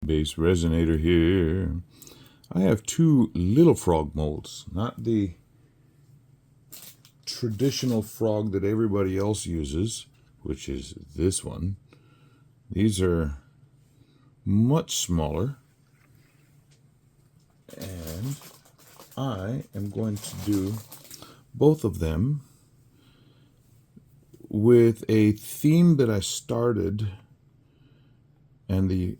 BassResinator here. I have two little frog molds, not the traditional frog that everybody else uses, which is this one. These are much smaller, and I am going to do both of them with a theme that I started, and the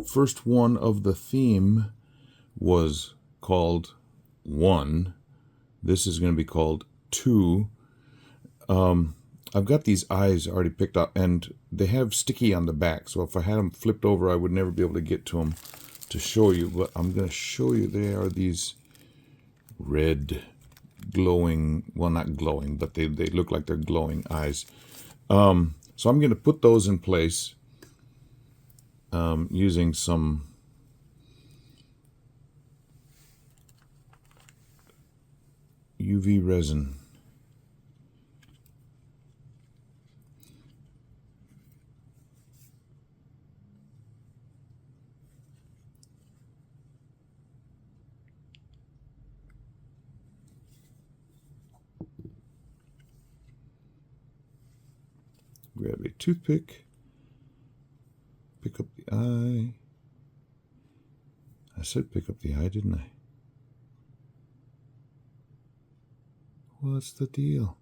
first one of the theme was called 1. This is going to be called 2. I've got these eyes already picked up, and they have sticky on the back, so if I had them flipped over I would never be able to get to them to show you, but I'm going to show you. They are these red glowing, well, not glowing, but they look like they're glowing eyes. So I'm going to put those in place using some UV resin. Grab a toothpick, pick up the eye. I said pick up the eye, didn't I? What's the deal?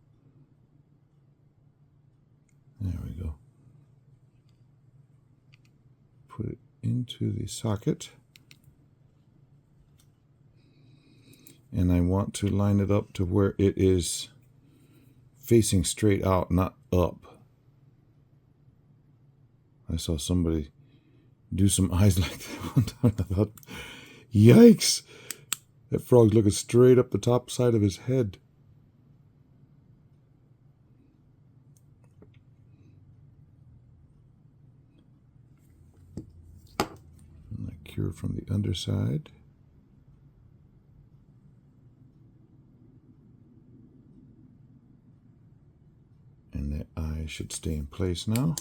There we go. Put it into the socket. And I want to line it up to where it is facing straight out, not up. I saw somebody do some eyes like that one time. I thought, yikes! That frog's looking straight up the top side of his head. And I cure from the underside. And that eye should stay in place now.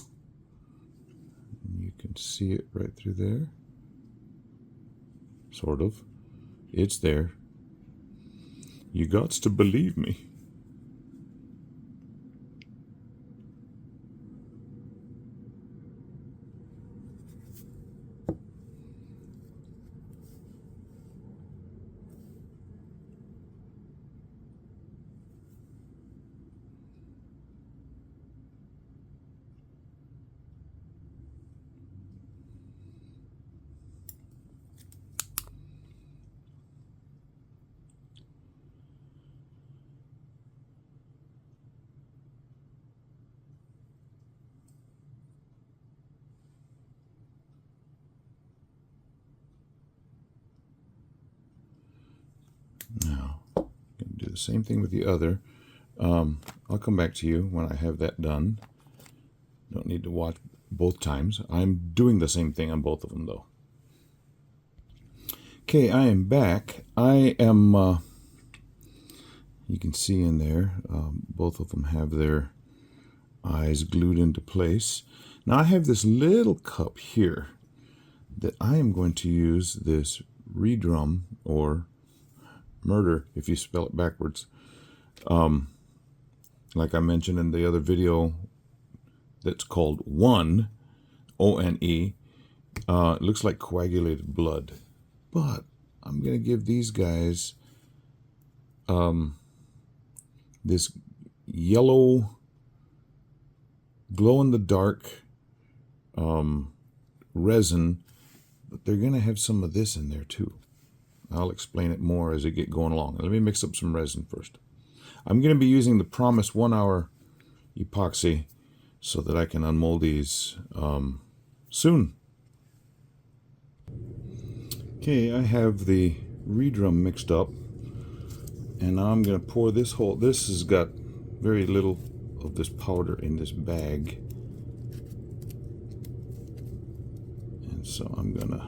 You can see it right through there. Sort of. It's there. You gots to believe me. Now, I'm going to do the same thing with the other. I'll come back to you when I have that done. Don't need to watch both times. I'm doing the same thing on both of them, though. Okay, I am back. I am, you can see in there, both of them have their eyes glued into place. Now I have this little cup here that I am going to use this redrum, or murder if you spell it backwards. Like I mentioned in the other video that's called 1, O-N-E, it looks like coagulated blood. But I'm going to give these guys this yellow glow-in-the-dark resin, but they're going to have some of this in there too. I'll explain it more as I get going along. Let me mix up some resin first. I'm going to be using the promised 1 hour epoxy so that I can unmold these soon. Okay, I have the redrum mixed up, and now I'm going to pour this whole. This has got very little of this powder in this bag, and so I'm going to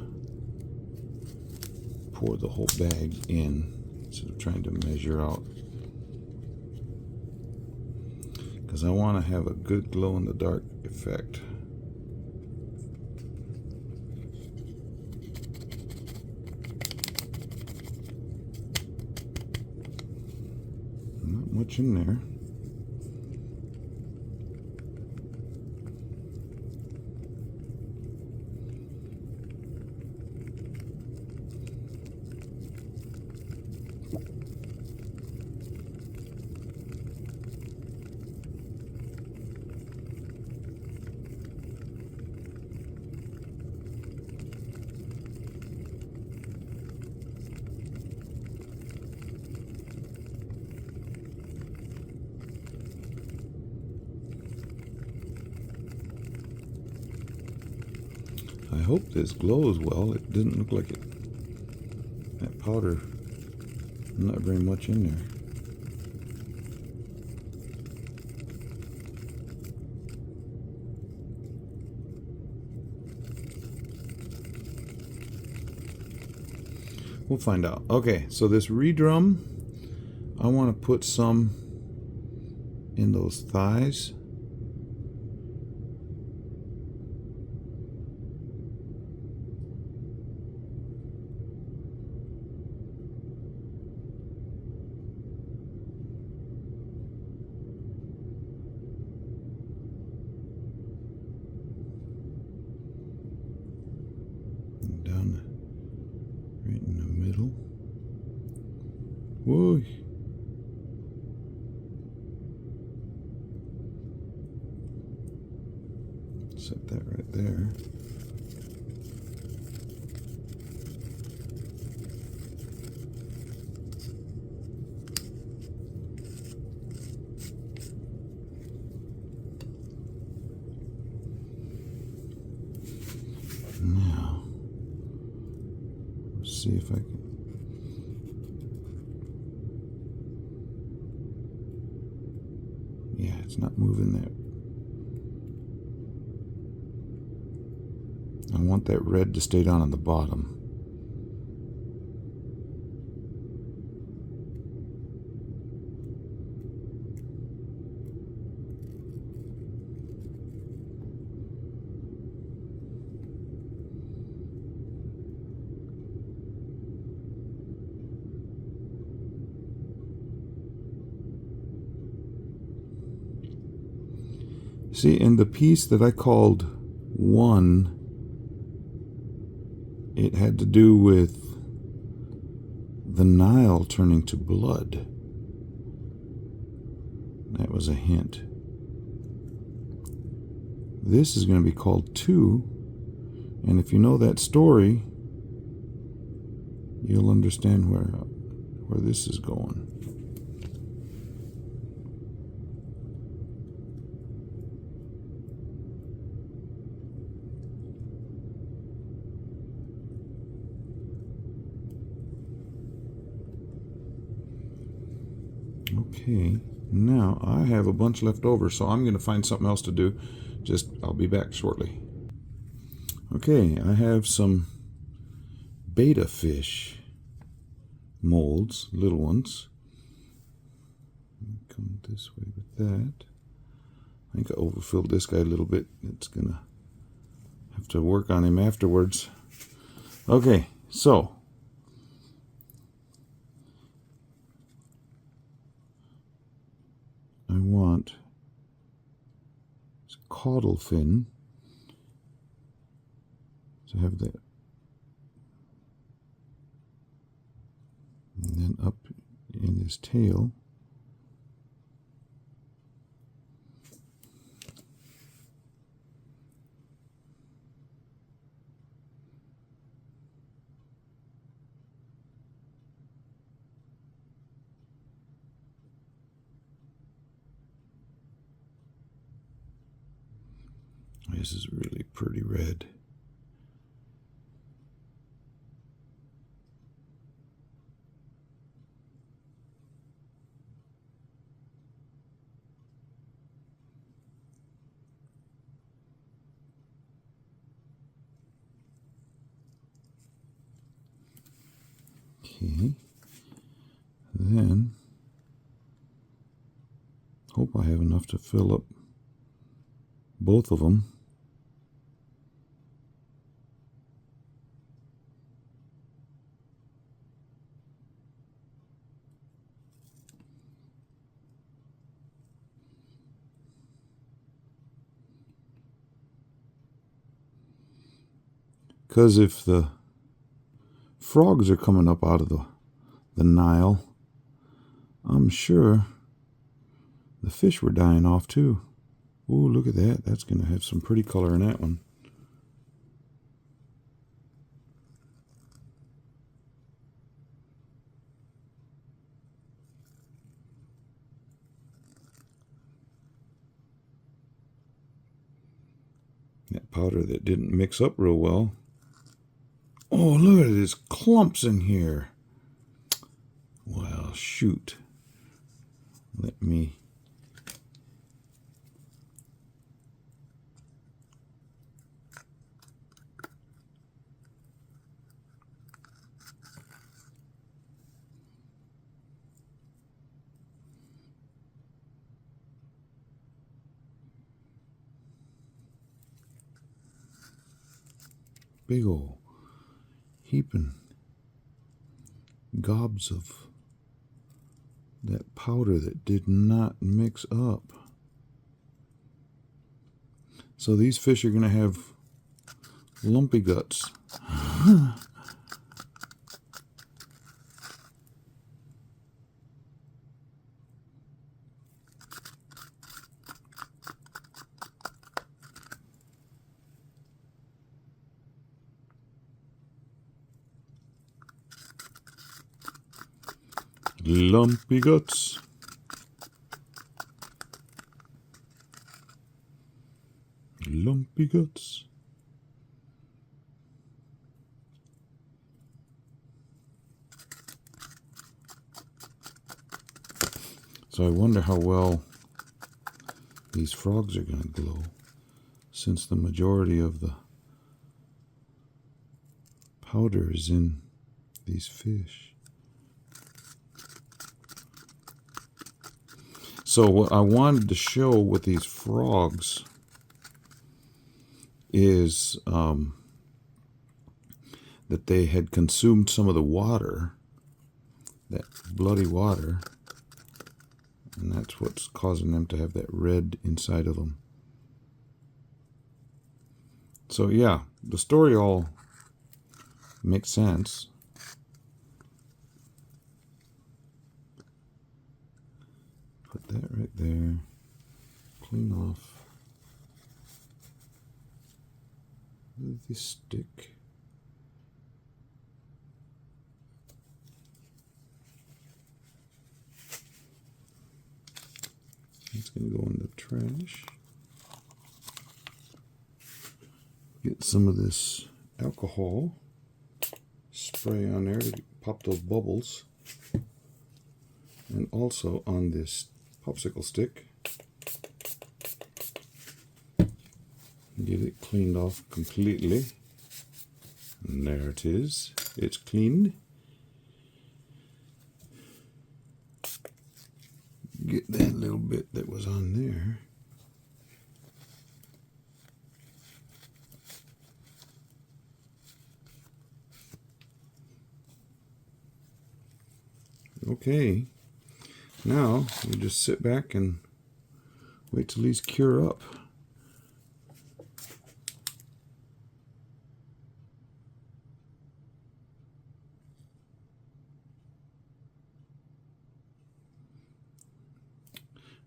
pour the whole bag in instead of trying to measure out, because I want to have a good glow-in-the-dark effect. much in there. I hope this glows well. It didn't look like it. That powder, not very much in there. We'll find out. Okay, so this redrum, I want to put some in those thighs. Down right in the middle. Whoa. Set that right there. Now, let's see if I can. Yeah, it's not moving there. I want that red to stay down on the bottom. See, in the piece that I called 1, it had to do with the Nile turning to blood. That was a hint. This is going to be called 2, and if you know that story, you'll understand where this is going. Okay, now I have a bunch left over, so I'm going to find something else to do. I'll be back shortly. Okay, I have some Betta Fish molds, little ones. Come this way with that. I think I overfilled this guy a little bit. It's going to have to work on him afterwards. Okay, so I want a caudal fin to have that, and then up in his tail. This is really pretty red. Okay, then hope I have enough to fill up both of them. Because if the frogs are coming up out of the Nile, I'm sure the fish were dying off too. Ooh, look at that. That's going to have some pretty color in that one. That powder that didn't mix up real well. Oh, look at it. There's clumps in here. Well, shoot. Let me... Big ol' heaping gobs of that powder that did not mix up. So these fish are going to have lumpy guts. Lumpy guts. Lumpy guts. So I wonder how well these frogs are going to glow, since the majority of the powder is in these fish. So what I wanted to show with these frogs is that they had consumed some of the water, that bloody water, and that's what's causing them to have that red inside of them. So yeah, the story all makes sense. Put that right there. Clean off this stick. It's going to go in the trash. Get some of this alcohol. Spray on there to pop those bubbles. And also on this popsicle stick. Get it cleaned off completely. And there it is. It's cleaned. Get that little bit that was on there. Okay. Now you just sit back and wait till these cure up.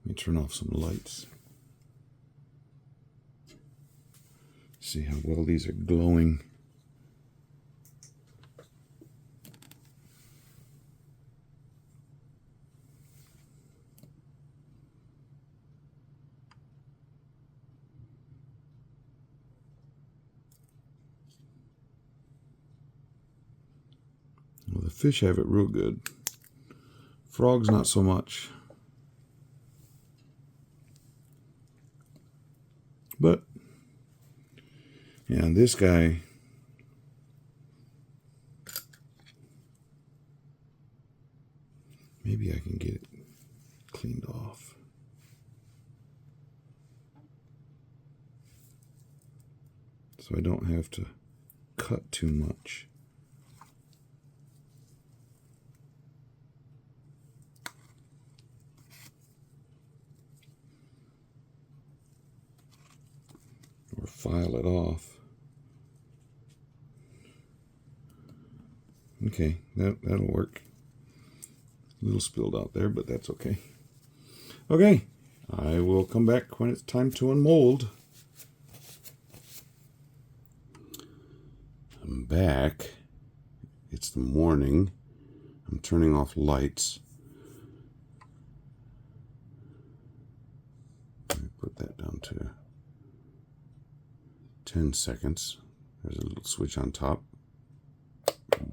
Let me turn off some lights. See how well these are glowing. Well, the fish have it real good. Frogs, not so much. But, yeah, this guy, maybe I can get it cleaned off. So I don't have to cut too much. Or file it off. Okay, that'll work. A little spilled out there, but that's okay. Okay, I will come back when it's time to unmold. I'm back. It's the morning. I'm turning off lights. Let me put that down to 10 seconds. There's a little switch on top.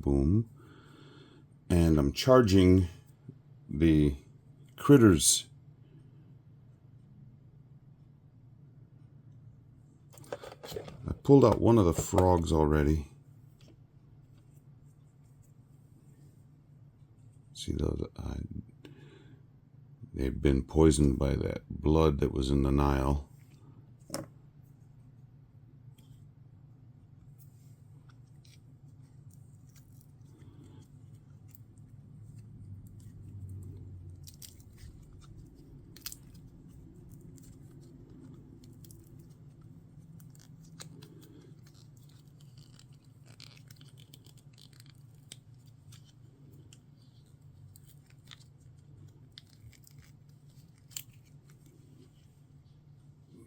Boom. And I'm charging the critters. I pulled out one of the frogs already. See those? They've been poisoned by that blood that was in the Nile.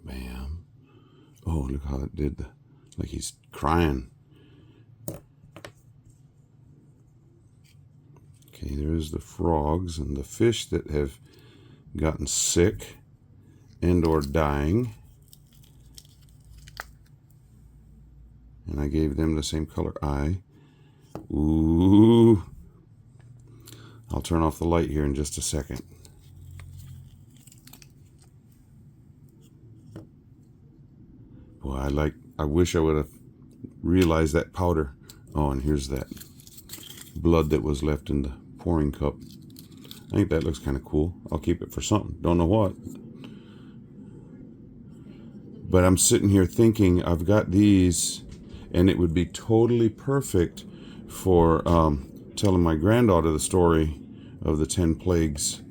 Bam. Oh, look how it did. Like he's crying. Okay, there's the frogs and the fish that have gotten sick and or dying. And I gave them the same color eye. Ooh. I'll turn off the light here in just a second. Boy, I wish I would have realized that powder. Oh, and here's that blood that was left in the pouring cup. I think that looks kind of cool. I'll keep it for something. Don't know what. But I'm sitting here thinking I've got these, and it would be totally perfect for telling my granddaughter the story of the 10 plagues.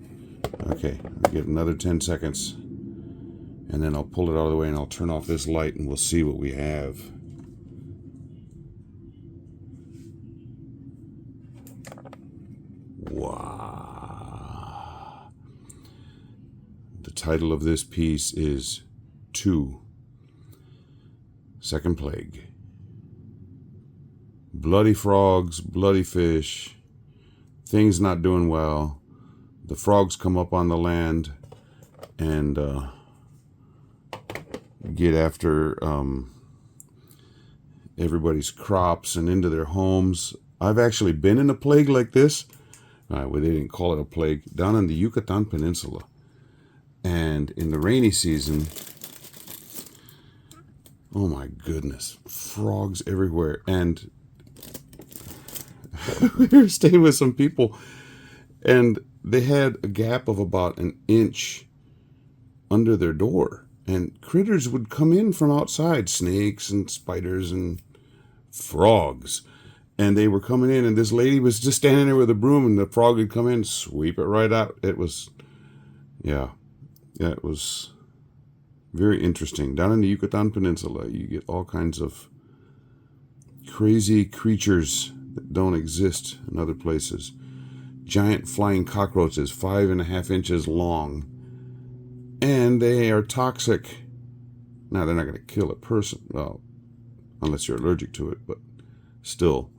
Okay, I'll get another 10 seconds. And then I'll pull it out of the way and I'll turn off this light and we'll see what we have. Wow. The title of this piece is 2. Second plague. Bloody frogs, bloody fish, things not doing well. The frogs come up on the land and get after everybody's crops and into their homes. I've actually been in a plague like this. Well, they didn't call it a plague. Down in the Yucatan Peninsula. And in the rainy season, oh my goodness, frogs everywhere. And we were staying with some people, and they had a gap of about an inch under their door. And critters would come in from outside, snakes and spiders and frogs. And they were coming in, and this lady was just standing there with a broom, and the frog would come in, sweep it right out. It was, yeah, it was very interesting. Down in the Yucatan Peninsula, you get all kinds of crazy creatures that don't exist in other places. Giant flying cockroaches, 5.5 inches long. And they are toxic. Now, they're not going to kill a person, well, unless you're allergic to it, but still.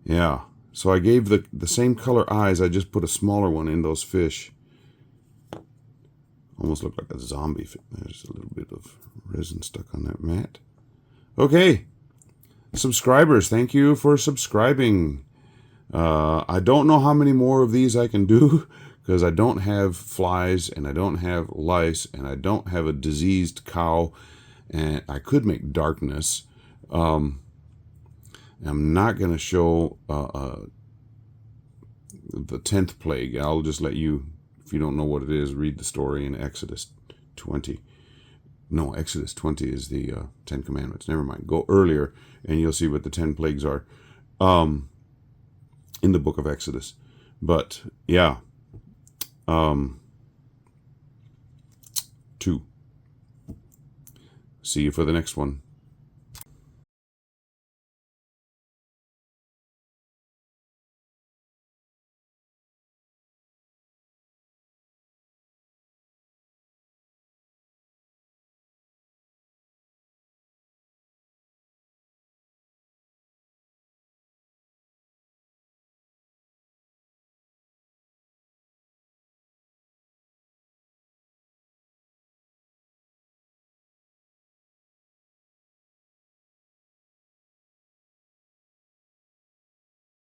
Yeah, so I gave the same color eyes, I just put a smaller one in those fish. Almost looked like a zombie. There's a little bit of resin stuck on that mat. Okay, subscribers, thank you for subscribing. I don't know how many more of these I can do, because I don't have flies, and I don't have lice, and I don't have a diseased cow, and I could make darkness. I'm not going to show the 10th plague. I'll just let you, if you don't know what it is, read the story in Exodus 20. No, Exodus 20 is the 10 Commandments. Never mind. Go earlier, and you'll see what the 10 plagues are in the book of Exodus. But, yeah. 2. See you for the next one.